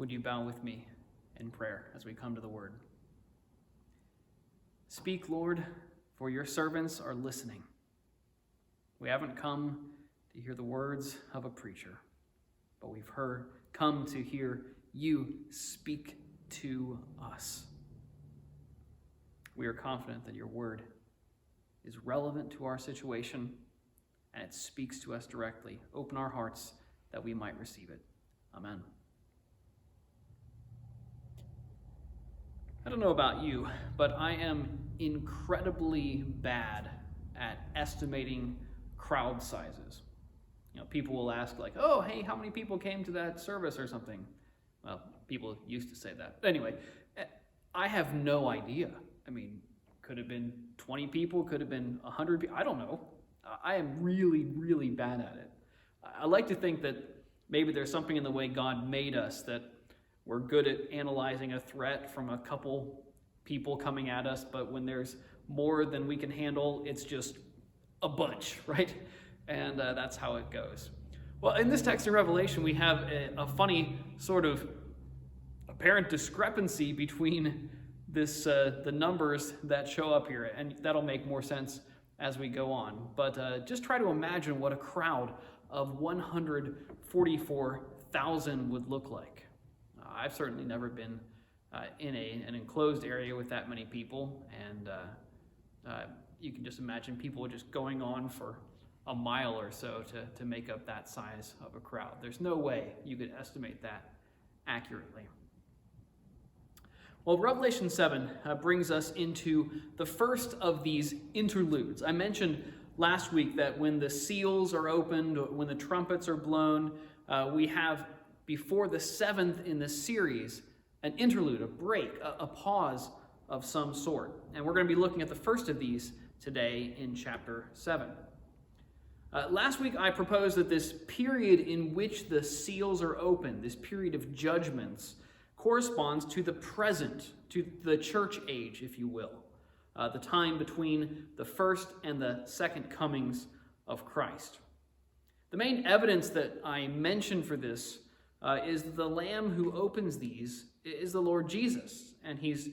Would you bow with me in prayer as we come to the word? Speak, Lord, for your servants are listening. We haven't come to hear the words of a preacher, but we've come to hear you speak to us. We are confident that your word is relevant to our situation and it speaks to us directly. Open our hearts that we might receive it. Amen. I don't know about you, but I am incredibly bad at estimating crowd sizes. People will ask like, oh, hey, how many people came to that service or something? Well, people used to say that. Anyway, I have no idea. Could have been 20 people, could have been 100 people. I don't know. I am really, really bad at it. I like to think that maybe there's something in the way God made us that we're good at analyzing a threat from a couple people coming at us, but when there's more than we can handle, it's just a bunch, right? And that's how it goes. Well, in this text in Revelation, we have a funny sort of apparent discrepancy between the numbers that show up here, and that'll make more sense as we go on. But just try to imagine what a crowd of 144,000 would look like. I've certainly never been in an enclosed area with that many people, and you can just imagine people just going on for a mile or so to make up that size of a crowd. There's no way you could estimate that accurately. Well, Revelation 7 brings us into the first of these interludes. I mentioned last week that when the seals are opened, when the trumpets are blown, we have, before the seventh in the series, an interlude, a break, a pause of some sort. And we're going to be looking at the first of these today in chapter 7. Last week I proposed that this period in which the seals are opened, this period of judgments, corresponds to the present, to the church age, if you will, the time between the first and the second comings of Christ. The main evidence that I mentioned for this is the Lamb who opens these is the Lord Jesus, and he's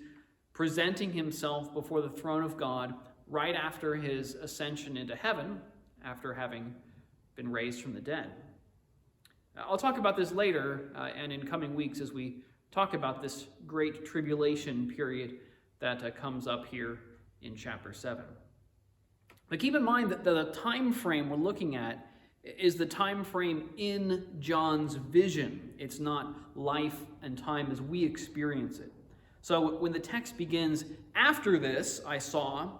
presenting himself before the throne of God right after his ascension into heaven, after having been raised from the dead. I'll talk about this later and in coming weeks as we talk about this great tribulation period that comes up here in chapter 7. But keep in mind that the time frame we're looking at is the time frame in John's vision. It's not life and time as we experience it. So when the text begins, after this I saw,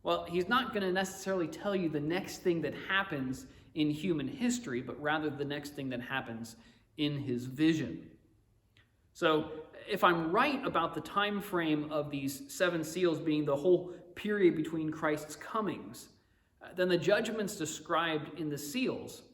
well, he's not going to necessarily tell you the next thing that happens in human history, but rather the next thing that happens in his vision. So if I'm right about the time frame of these seven seals being the whole period between Christ's comings, then the judgments described in the seals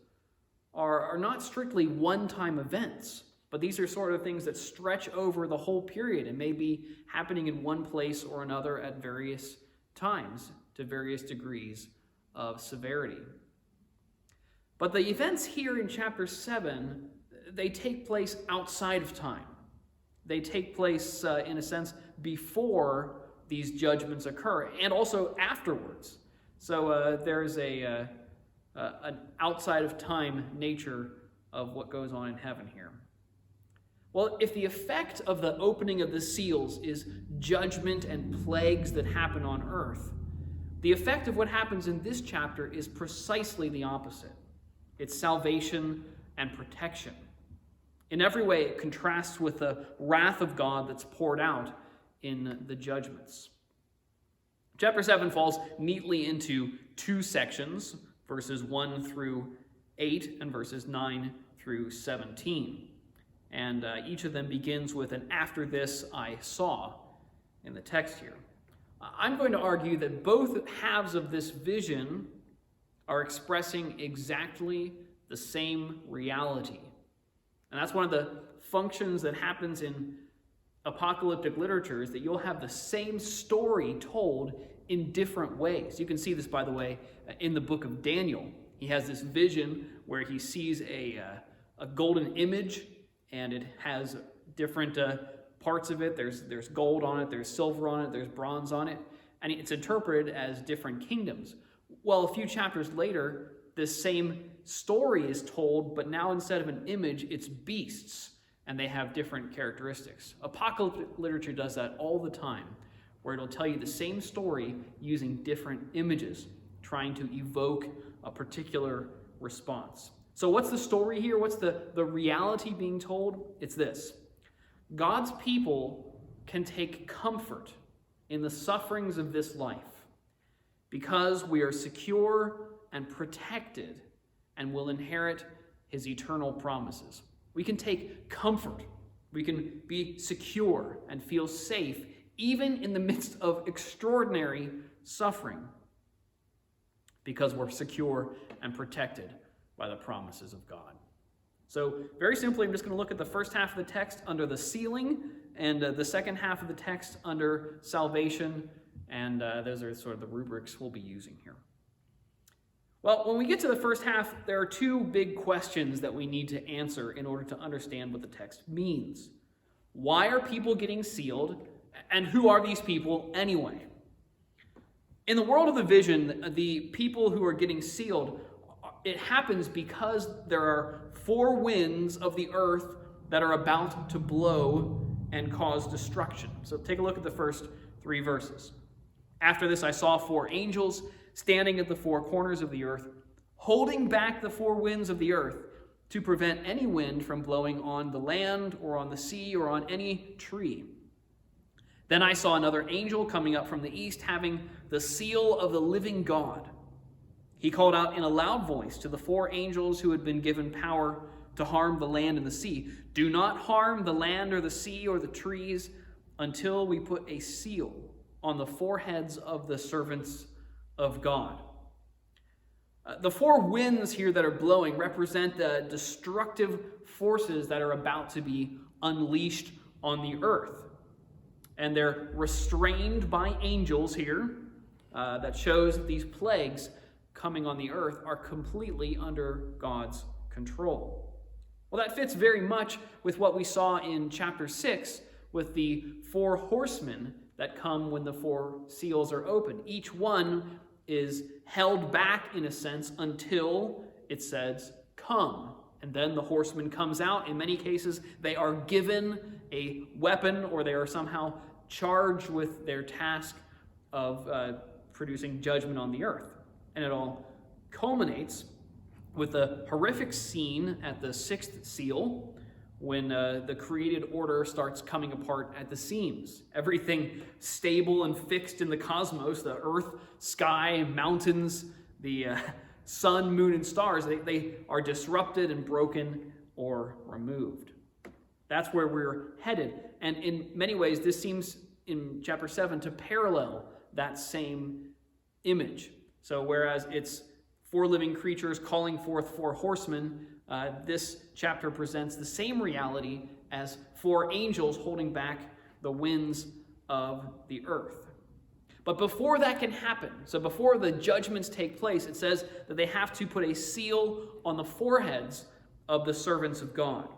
are not strictly one-time events, but these are sort of things that stretch over the whole period and may be happening in one place or another at various times to various degrees of severity. But the events here in chapter 7, they take place outside of time. They take place, in a sense, before these judgments occur, and also afterwards. So there's an outside of time nature of what goes on in heaven here. Well, if the effect of the opening of the seals is judgment and plagues that happen on earth, the effect of what happens in this chapter is precisely the opposite. It's salvation and protection. In every way, it contrasts with the wrath of God that's poured out in the judgments. Chapter 7 falls neatly into two sections, verses 1 through 8 and verses 9 through 17. And each of them begins with an "after this I saw" in the text here. I'm going to argue that both halves of this vision are expressing exactly the same reality. And that's one of the functions that happens in apocalyptic literature, is that you'll have the same story told in different ways. You can see this, by the way, in the book of Daniel. He has this vision where he sees a golden image, and it has different parts of it. There's gold on it, there's silver on it, there's bronze on it, and it's interpreted as different kingdoms. Well, a few chapters later, this same story is told, but now instead of an image, it's beasts, and they have different characteristics. Apocalyptic literature does that all the time, where it'll tell you the same story using different images, trying to evoke a particular response. So what's the story here? What's the reality being told? It's this. God's people can take comfort in the sufferings of this life because we are secure and protected and will inherit his eternal promises. We can take comfort. We can be secure and feel safe even in the midst of extraordinary suffering because we're secure and protected by the promises of God. So very simply, I'm just going to look at the first half of the text under the sealing and the second half of the text under salvation, and those are sort of the rubrics we'll be using here. Well, when we get to the first half, there are two big questions that we need to answer in order to understand what the text means. Why are people getting sealed, and who are these people anyway? In the world of the vision, the people who are getting sealed, it happens because there are four winds of the earth that are about to blow and cause destruction. So take a look at the first three verses. After this, I saw four angels standing at the four corners of the earth, holding back the four winds of the earth to prevent any wind from blowing on the land or on the sea or on any tree. Then I saw another angel coming up from the east, having the seal of the living God. He called out in a loud voice to the four angels who had been given power to harm the land and the sea, "Do not harm the land or the sea or the trees until we put a seal on the foreheads of the servants of God." The four winds here that are blowing represent the destructive forces that are about to be unleashed on the earth. And they're restrained by angels here. That shows that these plagues coming on the earth are completely under God's control. Well, that fits very much with what we saw in chapter 6 with the four horsemen that come when the four seals are opened. Each one is held back, in a sense, until it says, "Come." And then the horseman comes out. In many cases, they are given a weapon or they are somehow charged with their task of producing judgment on the earth. And it all culminates with a horrific scene at the sixth seal when the created order starts coming apart at the seams. Everything stable and fixed in the cosmos, the earth, sky, mountains, the sun, moon, and stars, they are disrupted and broken or removed. That's where we're headed. And in many ways, this seems in chapter 7 to parallel that same image. So whereas it's four living creatures calling forth four horsemen, this chapter presents the same reality as four angels holding back the winds of the earth. But before that can happen, so before the judgments take place, it says that they have to put a seal on the foreheads of the servants of God.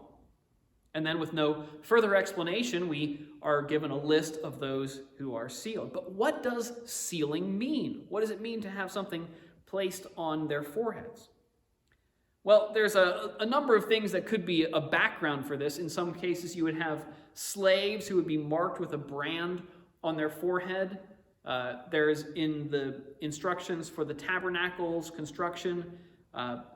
And then with no further explanation, we are given a list of those who are sealed. But what does sealing mean? What does it mean to have something placed on their foreheads? Well, there's a number of things that could be a background for this. In some cases, you would have slaves who would be marked with a brand on their forehead. There's in the instructions for the tabernacle's construction,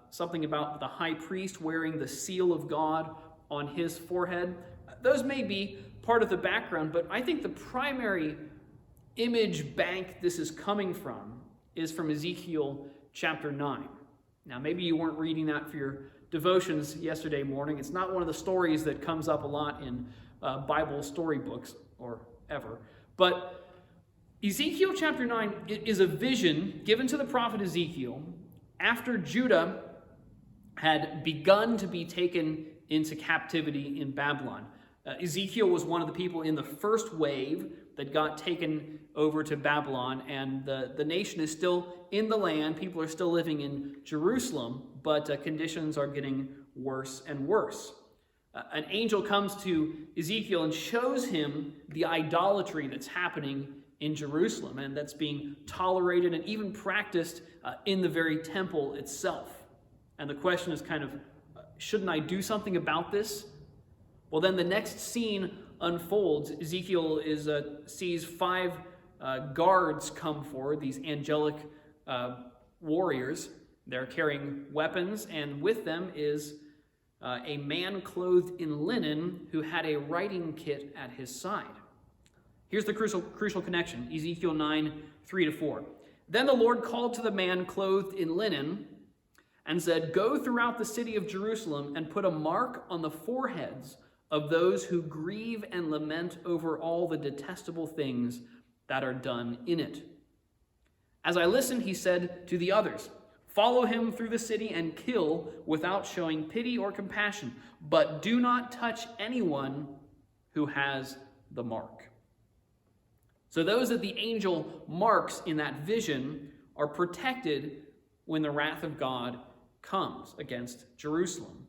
something about the high priest wearing the seal of God on his forehead. Those may be part of the background, but I think the primary image bank this is coming from is from Ezekiel chapter 9. Now, maybe you weren't reading that for your devotions yesterday morning. It's not one of the stories that comes up a lot in Bible storybooks or ever. But Ezekiel chapter 9 is a vision given to the prophet Ezekiel after Judah had begun to be taken into captivity in Babylon. Ezekiel was one of the people in the first wave that got taken over to Babylon, and the nation is still in the land. People are still living in Jerusalem, but conditions are getting worse and worse. An angel comes to Ezekiel and shows him the idolatry that's happening in Jerusalem and that's being tolerated and even practiced in the very temple itself. And the question is kind of, shouldn't I do something about this? Well, then the next scene unfolds. Ezekiel sees 5 guards come forward, these angelic warriors. They're carrying weapons, and with them is a man clothed in linen who had a writing kit at his side. Here's the crucial connection, Ezekiel 9, 3-4. Then the Lord called to the man clothed in linen and said, "Go throughout the city of Jerusalem and put a mark on the foreheads of those who grieve and lament over all the detestable things that are done in it." As I listened, he said to the others, "Follow him through the city and kill without showing pity or compassion, but do not touch anyone who has the mark." So those that the angel marks in that vision are protected when the wrath of God comes against Jerusalem.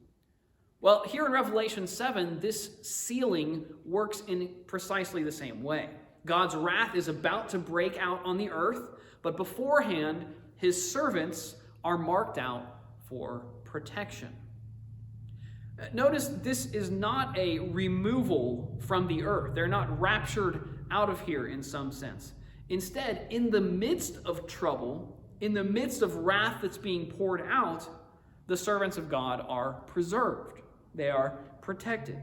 Well, here in Revelation 7, this sealing works in precisely the same way. God's wrath is about to break out on the earth, but beforehand, his servants are marked out for protection. Notice this is not a removal from the earth. They're not raptured out of here in some sense. Instead, in the midst of trouble, in the midst of wrath that's being poured out, the servants of God are preserved. They are protected.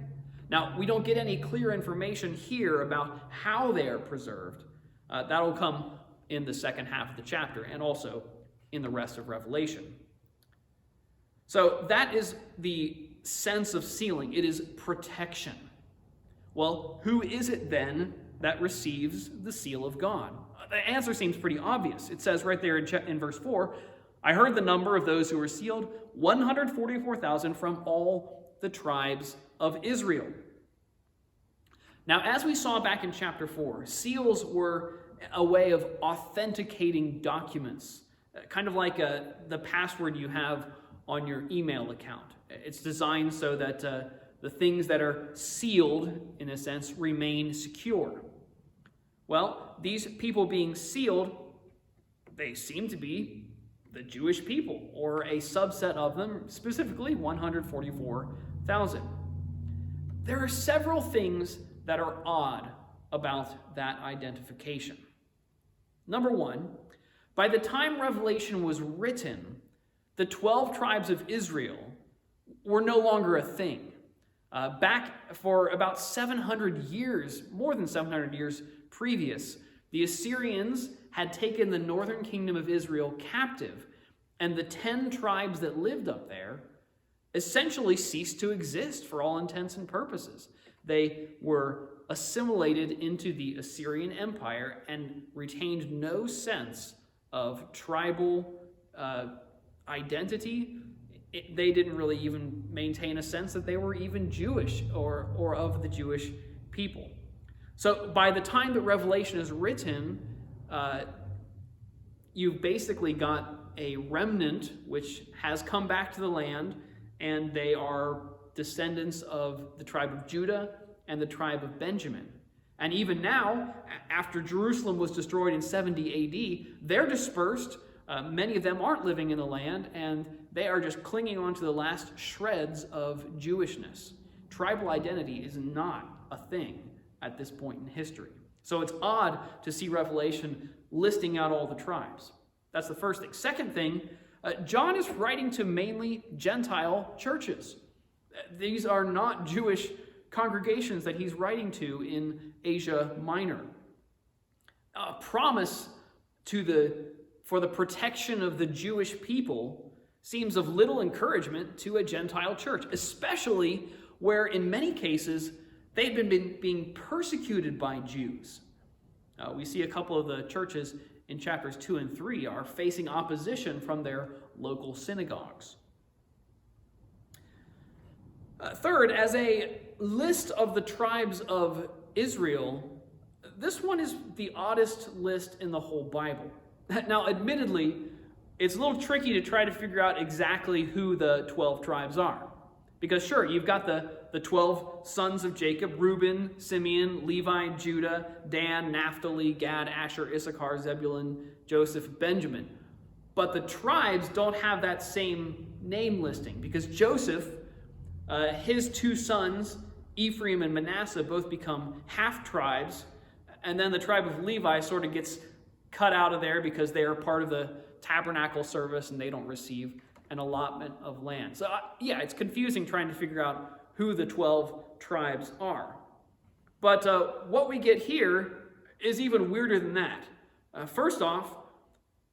Now, we don't get any clear information here about how they are preserved. That'll come in the second half of the chapter and also in the rest of Revelation. So that is the sense of sealing. It is protection. Well, who is it then that receives the seal of God? The answer seems pretty obvious. It says right there in verse 4, "I heard the number of those who were sealed, 144,000 from all the tribes of Israel." Now, as we saw back in chapter 4, seals were a way of authenticating documents, kind of like the password you have on your email account. It's designed so that the things that are sealed, in a sense, remain secure. Well, these people being sealed, they seem to be the Jewish people, or a subset of them, specifically 144,000. There are several things that are odd about that identification. Number one, by the time Revelation was written, the 12 tribes of Israel were no longer a thing. Back for about 700 years, more than 700 years previous, the Assyrians had taken the northern kingdom of Israel captive, and the 10 tribes that lived up there essentially ceased to exist for all intents and purposes. They were assimilated into the Assyrian Empire and retained no sense of tribal identity. They didn't really even maintain a sense that they were even Jewish or of the Jewish people. So by the time that Revelation is written, you've basically got a remnant which has come back to the land, and they are descendants of the tribe of Judah and the tribe of Benjamin. And even now, after Jerusalem was destroyed in 70 AD, they're dispersed. Many of them aren't living in the land, and they are just clinging on to the last shreds of Jewishness. Tribal identity is not a thing at this point in history. So it's odd to see Revelation listing out all the tribes. That's the first thing. Second thing, John is writing to mainly Gentile churches. These are not Jewish congregations that he's writing to in Asia Minor. A promise for the protection of the Jewish people seems of little encouragement to a Gentile church, especially where in many cases they've been being persecuted by Jews. We see a couple of the churches in chapters 2 and 3 are facing opposition from their local synagogues. Third, as a list of the tribes of Israel, this one is the oddest list in the whole Bible. Now, admittedly, it's a little tricky to try to figure out exactly who the 12 tribes are. Because sure, you've got the the 12 sons of Jacob: Reuben, Simeon, Levi, Judah, Dan, Naphtali, Gad, Asher, Issachar, Zebulun, Joseph, Benjamin. But the tribes don't have that same name listing, because Joseph, his two sons, Ephraim and Manasseh, both become half-tribes, and then the tribe of Levi sort of gets cut out of there because they are part of the tabernacle service and they don't receive an allotment of land. So yeah, it's confusing trying to figure out who the 12 tribes are. But what we get here is even weirder than that. First off,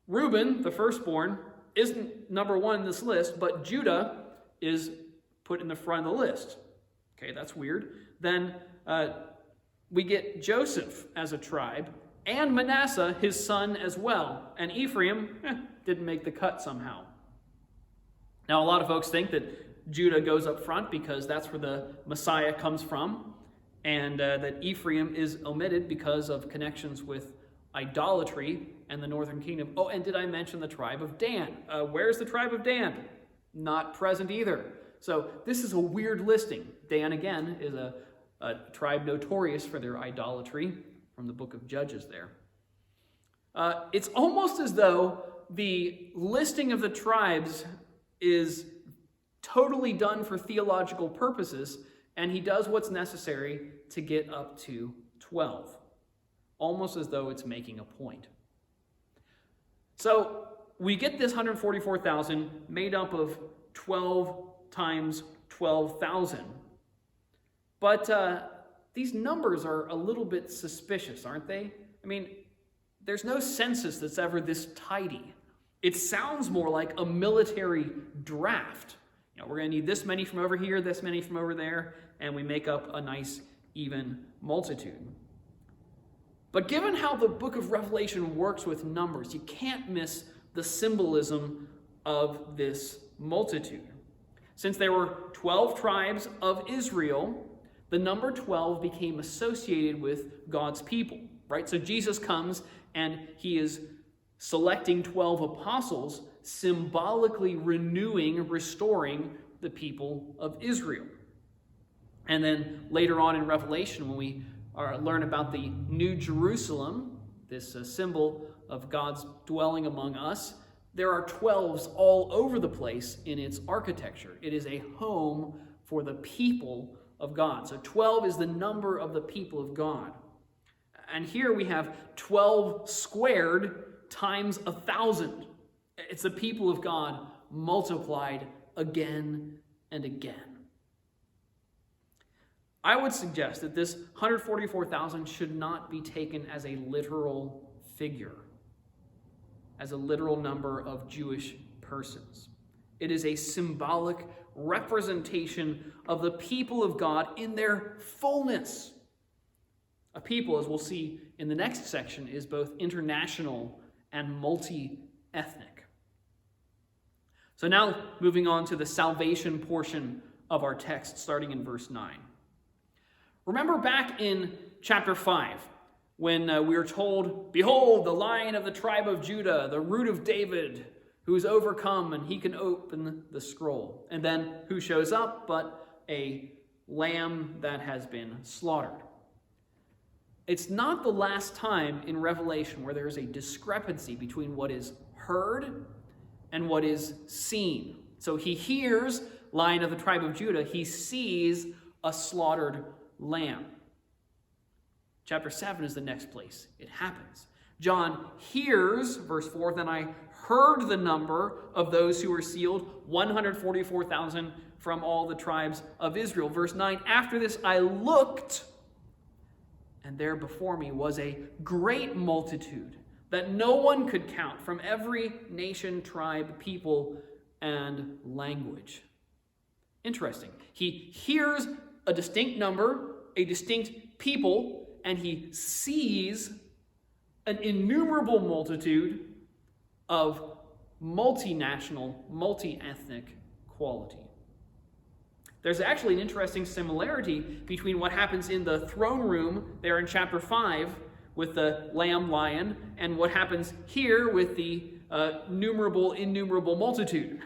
Reuben, the firstborn, isn't number one in this list, but Judah is put in the front of the list. Okay, that's weird. Then we get Joseph as a tribe, and Manasseh, his son, as well. And Ephraim didn't make the cut somehow. Now, a lot of folks think that Judah goes up front because that's where the Messiah comes from, and that Ephraim is omitted because of connections with idolatry and the northern kingdom. Oh, and did I mention the tribe of Dan? Where's the tribe of Dan? Not present either. So this is a weird listing. Dan, again, is a tribe notorious for their idolatry, from the book of Judges there. It's almost as though the listing of the tribes is totally done for theological purposes, and he does what's necessary to get up to 12. Almost as though it's making a point. So we get this 144,000 made up of 12 times 12,000. But these numbers are a little bit suspicious, aren't they? I mean, there's no census that's ever this tidy. It sounds more like a military draft. You know, we're going to need this many from over here, this many from over there, and we make up a nice, even multitude. But given how the book of Revelation works with numbers, you can't miss the symbolism of this multitude. Since there were 12 tribes of Israel, the number 12 became associated with God's people, right? So Jesus comes and he is selecting 12 apostles, symbolically renewing, restoring the people of Israel. And then later on in Revelation, when we learn about the New Jerusalem, this symbol of God's dwelling among us, there are 12s all over the place in its architecture. It is a home for the people of God. So 12 is the number of the people of God. And here we have 12 squared times 1,000. It's the people of God multiplied again and again. I would suggest that this 144,000 should not be taken as a literal figure, as a literal number of Jewish persons. It is a symbolic representation of the people of God in their fullness. A people, as we'll see in the next section, is both international and multi-ethnic. So now moving on to the salvation portion of our text, starting in verse 9. Remember back in chapter 5, when we were told, "Behold, the Lion of the tribe of Judah, the Root of David, who is overcome, and he can open the scroll." And then who shows up but a lamb that has been slaughtered. It's not the last time in Revelation where there is a discrepancy between what is heard and what is seen. So he hears Lion of the tribe of Judah. He sees a slaughtered lamb. Chapter 7 is the next place it happens. John hears, verse 4, "Then I heard the number of those who were sealed, 144,000 from all the tribes of Israel." Verse 9, "After this I looked, and there before me was a great multitude that no one could count, from every nation, tribe, people, and language." Interesting. He hears a distinct number, a distinct people, and he sees an innumerable multitude of multinational, multi-ethnic quality. There's actually an interesting similarity between what happens in the throne room there in chapter 5 with the lamb lion and what happens here with the innumerable multitude.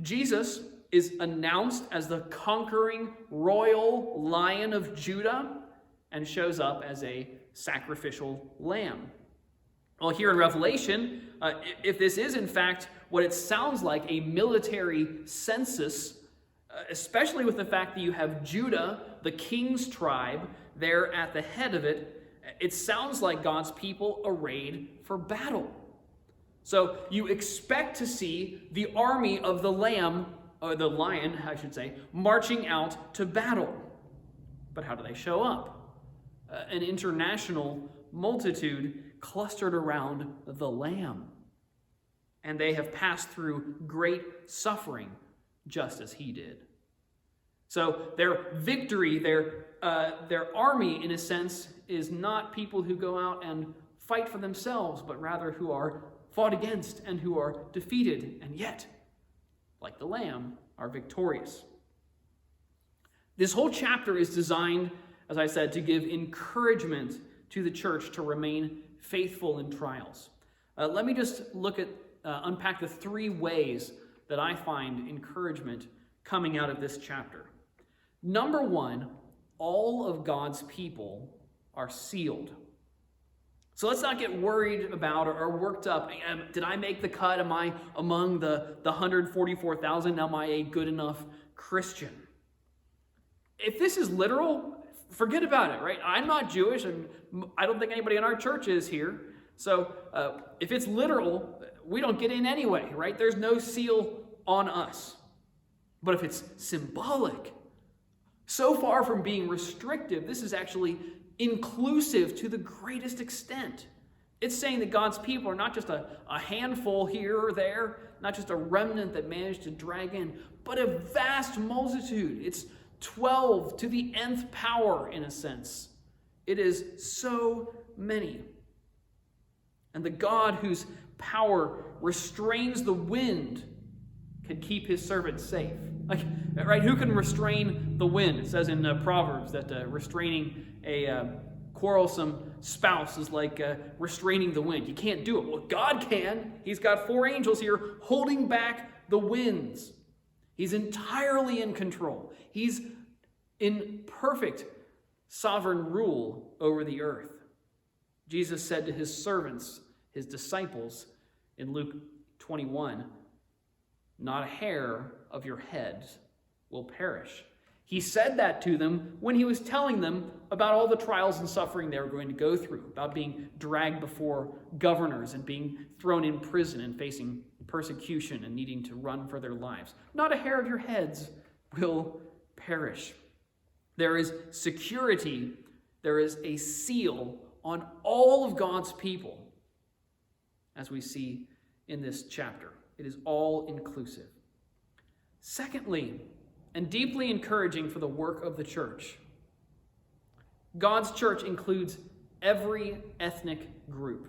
Jesus is announced as the conquering royal Lion of Judah and shows up as a sacrificial lamb. Well, here in Revelation, if this is in fact what it sounds like, a military census, especially with the fact that you have Judah, the king's tribe, there at the head of it, it sounds like God's people arrayed for battle. So you expect to see the army of the lamb, or the lion, I should say, marching out to battle. But how do they show up? An international multitude clustered around the lamb. And they have passed through great suffering, just as he did. So their victory, their army, in a sense, is not people who go out and fight for themselves, but rather who are fought against and who are defeated, and yet, like the lamb, are victorious. This whole chapter is designed, as I said, to give encouragement to the church to remain faithful in trials. Let me just unpack the three ways that I find encouragement coming out of this chapter. Number one, all of God's people are sealed. So let's not get worried about or worked up. Did I make the cut? Am I among the 144,000? Am I a good enough Christian? If this is literal, forget about it, right? I'm not Jewish, and I don't think anybody in our church is here. So if it's literal, we don't get in anyway, right? There's no seal on us. But if it's symbolic, so far from being restrictive, this is actually inclusive to the greatest extent. It's saying that God's people are not just a handful here or there, not just a remnant that managed to drag in, but a vast multitude. It's 12 to the nth power, in a sense. It is so many. And the God whose power restrains the wind can keep his servants safe. Right? Who can restrain the wind? It says in Proverbs that restraining a quarrelsome spouse is like restraining the wind. You can't do it. Well, God can. He's got 4 angels here holding back the winds. He's entirely in control. He's in perfect sovereign rule over the earth. Jesus said to his servants, his disciples, in Luke 21, "Not a hair of your heads will perish." He said that to them when he was telling them about all the trials and suffering they were going to go through, about being dragged before governors and being thrown in prison and facing persecution and needing to run for their lives. Not a hair of your heads will perish. There is security, there is a seal on all of God's people, as we see in this chapter. It is all inclusive. Secondly, and deeply encouraging for the work of the church, God's church includes every ethnic group.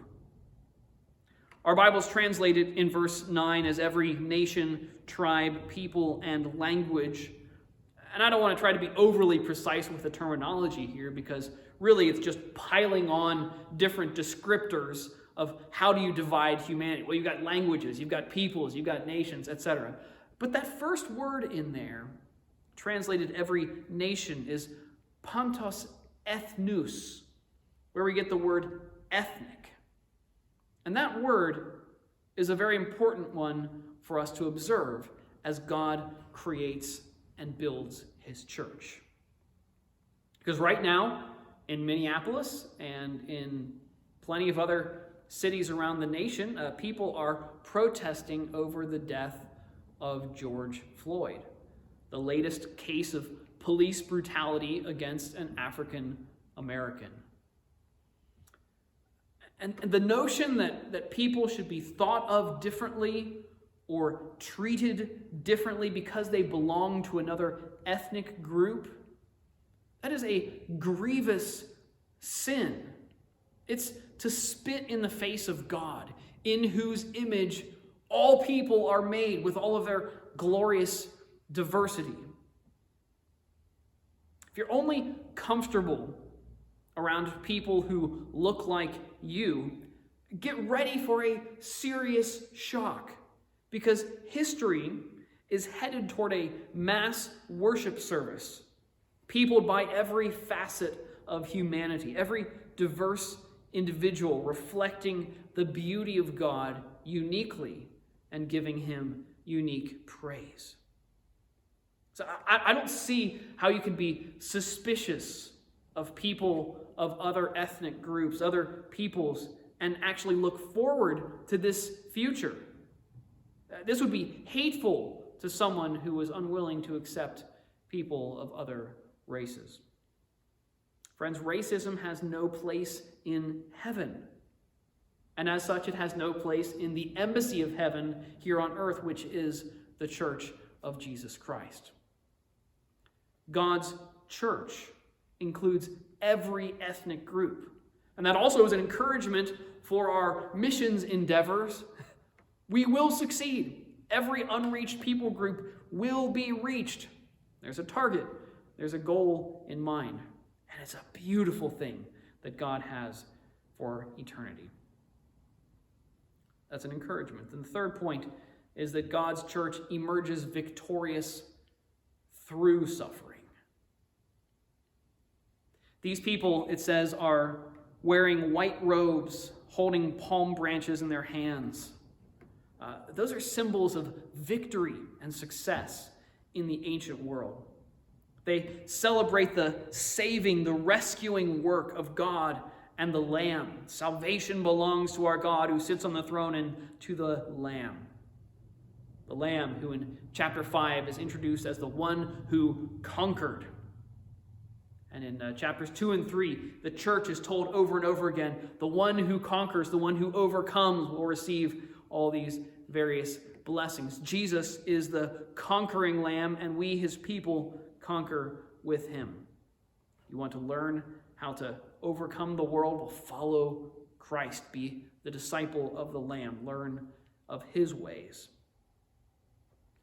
Our Bible's translated in verse 9 as every nation, tribe, people, and language. And I don't want to try to be overly precise with the terminology here, because really it's just piling on different descriptors of how do you divide humanity. Well, you've got languages, you've got peoples, you've got nations, etc. But that first word in there, translated every nation, is pantos ethnous, where we get the word ethnic. And that word is a very important one for us to observe as God creates and builds his church. Because right now, in Minneapolis and in plenty of other cities around the nation, people are protesting over the death of George Floyd, the latest case of police brutality against an African American. And the notion that people should be thought of differently or treated differently because they belong to another ethnic group, that is a grievous sin. It's to spit in the face of God, in whose image all people are made with all of their glorious diversity. If you're only comfortable around people who look like you, get ready for a serious shock, because history is headed toward a mass worship service, peopled by every facet of humanity, every diverse individual reflecting the beauty of God uniquely and giving him unique praise. So I don't see how you can be suspicious of people of other ethnic groups, other peoples, and actually look forward to this future. This would be hateful to someone who was unwilling to accept people of other races. Friends, racism has no place in heaven. And as such, it has no place in the embassy of heaven here on earth, which is the church of Jesus Christ. God's church includes every ethnic group. And that also is an encouragement for our missions endeavors. We will succeed. Every unreached people group will be reached. There's a target. There's a goal in mind. And it's a beautiful thing that God has for eternity. That's an encouragement. And the third point is that God's church emerges victorious through suffering. These people, it says, are wearing white robes, holding palm branches in their hands. Those are symbols of victory and success in the ancient world. They celebrate the saving, the rescuing work of God and the Lamb. Salvation belongs to our God who sits on the throne and to the Lamb. The Lamb who in chapter 5 is introduced as the one who conquered. And in chapters 2 and 3, the church is told over and over again, the one who conquers, the one who overcomes will receive all these various blessings. Jesus is the conquering Lamb, and we, his people, conquer with him. You want to learn how to overcome the world? Well, follow Christ. Be the disciple of the Lamb. Learn of his ways.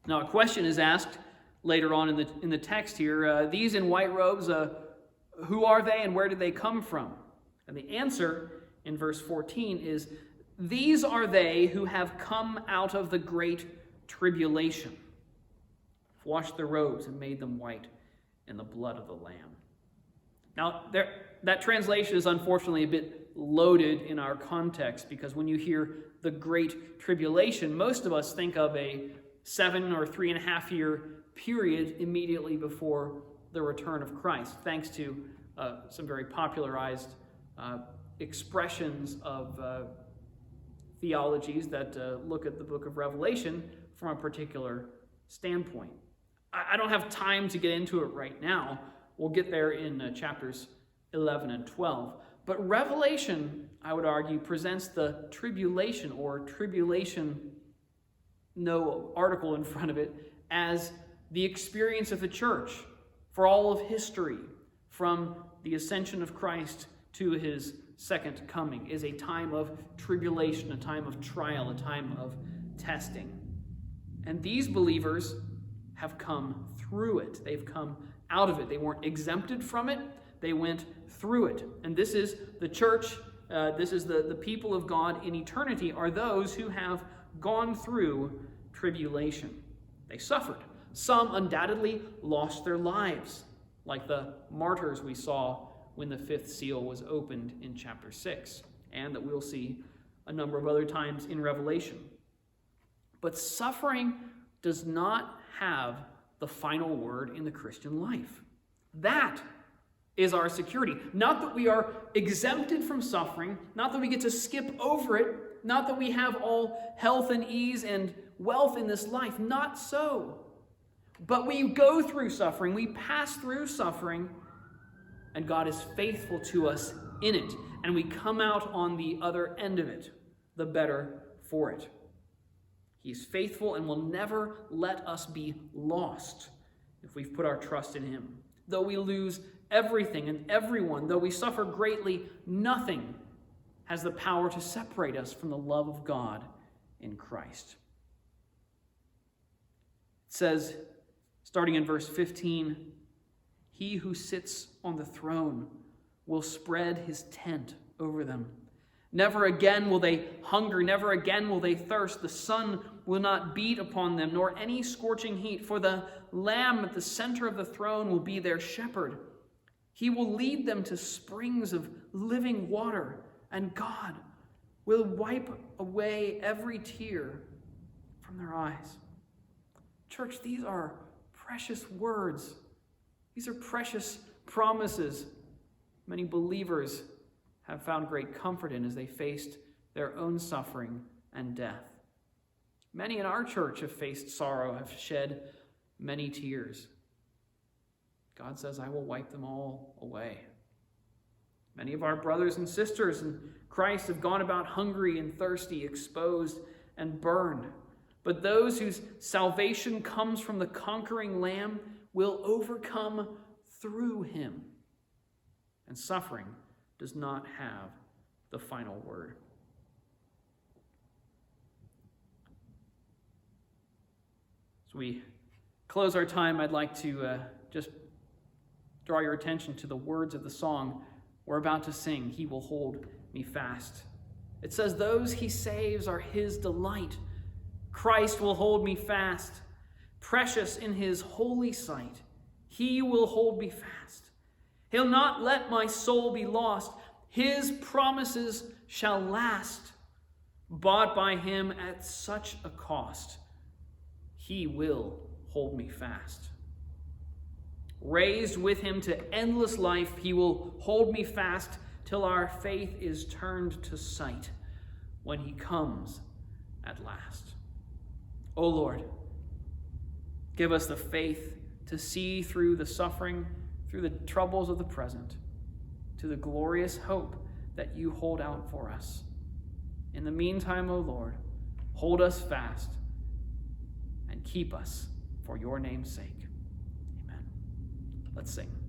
Now, a question is asked later on in the text here. These in white robes, who are they and where did they come from? And the answer in verse 14 is, these are they who have come out of the great tribulation, washed their robes and made them white in the blood of the Lamb. Now, that translation is unfortunately a bit loaded in our context, because when you hear the great tribulation, most of us think of a 7 or 3.5 year period immediately before the return of Christ, thanks to some very popularized expressions of theologies that look at the book of Revelation from a particular standpoint. I don't have time to get into it right now. We'll get there in chapters 11 and 12. But Revelation, I would argue, presents the tribulation, or tribulation, no article in front of it, as the experience of the church for all of history, from the ascension of Christ to his second coming, is a time of tribulation, a time of trial, a time of testing. And these believers have come through it. They've come out of it. They weren't exempted from it. They went through it. And this is the church, this is the people of God in eternity, are those who have gone through tribulation. They suffered. Some undoubtedly lost their lives, like the martyrs we saw when the fifth seal was opened in chapter 6, and that we'll see a number of other times in Revelation. But suffering does not have the final word in the Christian life. That is our security. Not that we are exempted from suffering, not that we get to skip over it, not that we have all health and ease and wealth in this life. Not so. But we go through suffering, we pass through suffering, and God is faithful to us in it. And we come out on the other end of it, the better for it. He's faithful and will never let us be lost if we've put our trust in him. Though we lose everything and everyone, though we suffer greatly, nothing has the power to separate us from the love of God in Christ. It says, starting in verse 15, he who sits on the throne will spread his tent over them. Never again will they hunger, never again will they thirst. The sun will not beat upon them, nor any scorching heat, for the Lamb at the center of the throne will be their shepherd. He will lead them to springs of living water, and God will wipe away every tear from their eyes. Church, these are precious words. These are precious promises many believers have found great comfort in as they faced their own suffering and death. Many in our church have faced sorrow, have shed many tears. God says, I will wipe them all away. Many of our brothers and sisters in Christ have gone about hungry and thirsty, exposed and burned. But those whose salvation comes from the conquering Lamb will overcome through him. And suffering does not have the final word. As we close our time, I'd like to just draw your attention to the words of the song we're about to sing, He Will Hold Me Fast. It says, those he saves are his delight. Christ will hold me fast. Precious in his holy sight, he will hold me fast. He'll not let my soul be lost. His promises shall last. Bought by him at such a cost, he will hold me fast. Raised with him to endless life, he will hold me fast till our faith is turned to sight when he comes at last. O Lord, give us the faith to see through the suffering, through the troubles of the present, to the glorious hope that you hold out for us. In the meantime, O Lord, hold us fast and keep us for your name's sake. Amen. Let's sing.